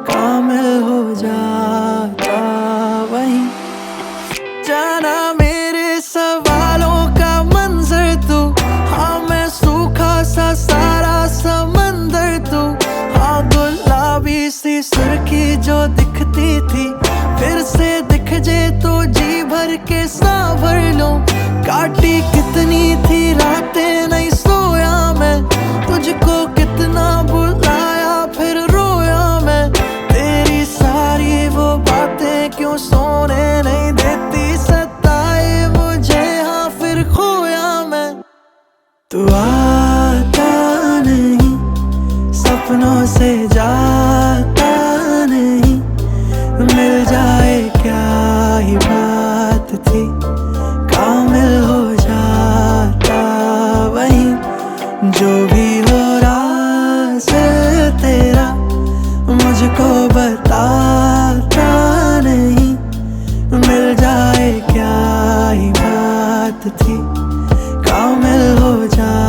कामिल हो जाता वहीं। जाना मेरे सवालों का मंजर तू, हाँ मैं सूखा सा सारा समंदर तू। हाँ गुलाबी सी सुर्खी जो दिखती थी फिर से दिख जे तो जी भर के सांभर लो। काटी कितनी थी रातें नहीं सोया मैं, तुझको कितना बुलाया फिर रोया मैं। तेरी सारी वो बातें क्यों सोने नहीं देती, सताए मुझे हाँ फिर खोया मैं। तू आता नहीं, सपनों से जाता नहीं, मिल जाए क्या ही बात थी, कामिल हो जाता वहीं। जो भी हो राज तेरा मुझको बताता नहीं, मिल जाए क्या ही बात थी, कामिल हो जाता।